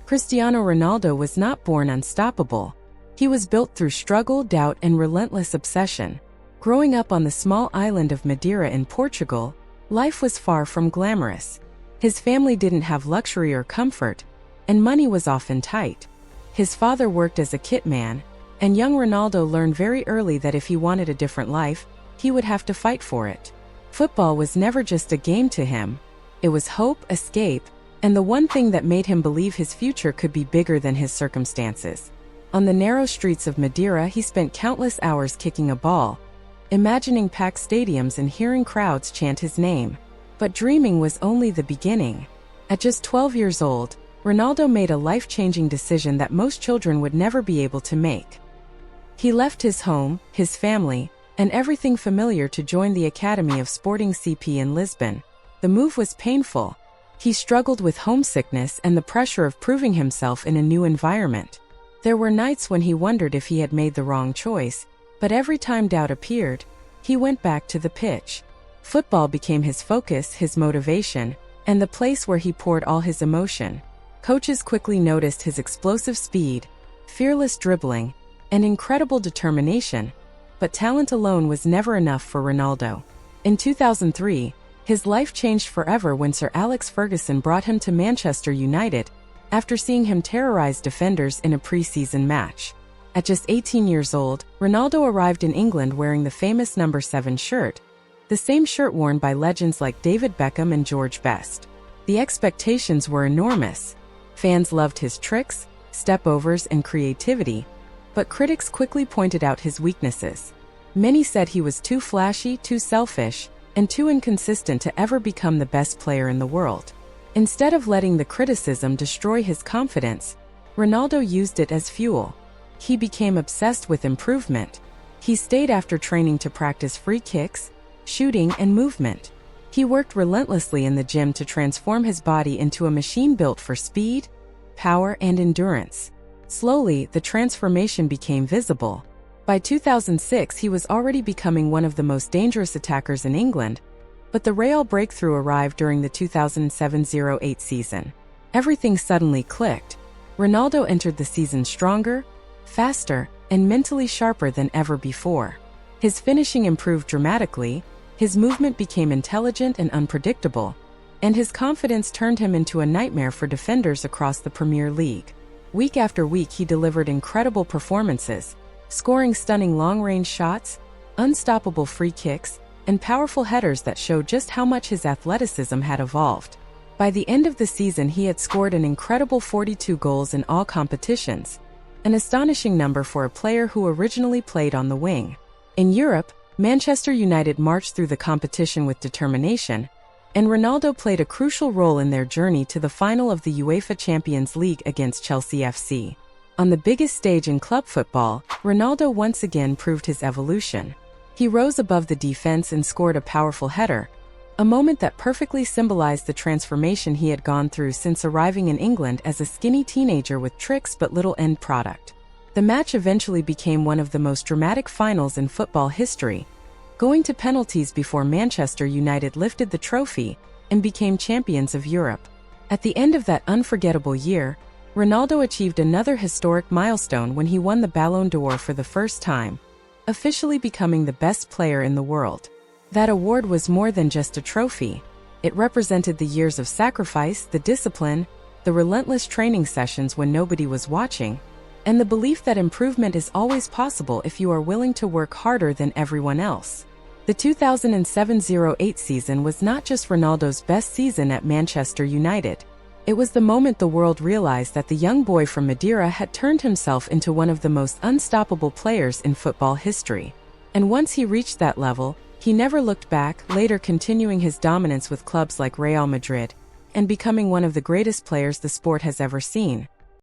Cristiano Ronaldo was not born unstoppable. He was built through struggle, doubt, and relentless obsession. Growing up on the small island of Madeira in Portugal, life was far from glamorous. His family didn't have luxury or comfort, and money was often tight. His father worked as a kit man, and young Ronaldo learned very early that if he wanted a different life, he would have to fight for it. Football was never just a game to him. It was hope, escape, and the one thing that made him believe his future could be bigger than his circumstances. On the narrow streets of Madeira, he spent countless hours kicking a ball, imagining packed stadiums and hearing crowds chant his name. But dreaming was only the beginning. At just 12 years old, Ronaldo made a life-changing decision that most children would never be able to make. He left his home, his family, and everything familiar to join the Academy of Sporting CP in Lisbon. The move was painful. He struggled with homesickness and the pressure of proving himself in a new environment. There were nights when he wondered if he had made the wrong choice, but every time doubt appeared, he went back to the pitch. Football became his focus, his motivation, and the place where he poured all his emotion. Coaches quickly noticed his explosive speed, fearless dribbling, and incredible determination, but talent alone was never enough for Ronaldo. In 2003, his life changed forever when Sir Alex Ferguson brought him to Manchester United after seeing him terrorize defenders in a pre-season match. At just 18 years old, Ronaldo arrived in England wearing the famous number 7 shirt, the same shirt worn by legends like David Beckham and George Best. The expectations were enormous. Fans loved his tricks, step-overs, and creativity, but critics quickly pointed out his weaknesses. Many said he was too flashy, too selfish, and too inconsistent to ever become the best player in the world. Instead of letting the criticism destroy his confidence, Ronaldo used it as fuel. He became obsessed with improvement. He stayed after training to practice free kicks, shooting, and movement. He worked relentlessly in the gym to transform his body into a machine built for speed, power, and endurance. Slowly, the transformation became visible. By 2006, he was already becoming one of the most dangerous attackers in England, but the real breakthrough arrived during the 2007-08 season. Everything suddenly clicked. Ronaldo entered the season stronger, faster, and mentally sharper than ever before. His finishing improved dramatically, his movement became intelligent and unpredictable, and his confidence turned him into a nightmare for defenders across the Premier League. Week after week, he delivered incredible performances, scoring stunning long-range shots, unstoppable free kicks, and powerful headers that showed just how much his athleticism had evolved. By the end of the season, he had scored an incredible 42 goals in all competitions, an astonishing number for a player who originally played on the wing. In Europe, Manchester United marched through the competition with determination, and Ronaldo played a crucial role in their journey to the final of the UEFA Champions League against Chelsea FC. On the biggest stage in club football, Ronaldo once again proved his evolution. He rose above the defense and scored a powerful header, a moment that perfectly symbolized the transformation he had gone through since arriving in England as a skinny teenager with tricks but little end product. The match eventually became one of the most dramatic finals in football history, going to penalties before Manchester United lifted the trophy and became champions of Europe. At the end of that unforgettable year, Ronaldo achieved another historic milestone when he won the Ballon d'Or for the first time, officially becoming the best player in the world. That award was more than just a trophy. It represented the years of sacrifice, the discipline, the relentless training sessions when nobody was watching, and the belief that improvement is always possible if you are willing to work harder than everyone else. The 2007-08 season was not just Ronaldo's best season at Manchester United. It was the moment the world realized that the young boy from Madeira had turned himself into one of the most unstoppable players in football history. And once he reached that level, he never looked back, later continuing his dominance with clubs like Real Madrid and becoming one of the greatest players the sport has ever seen.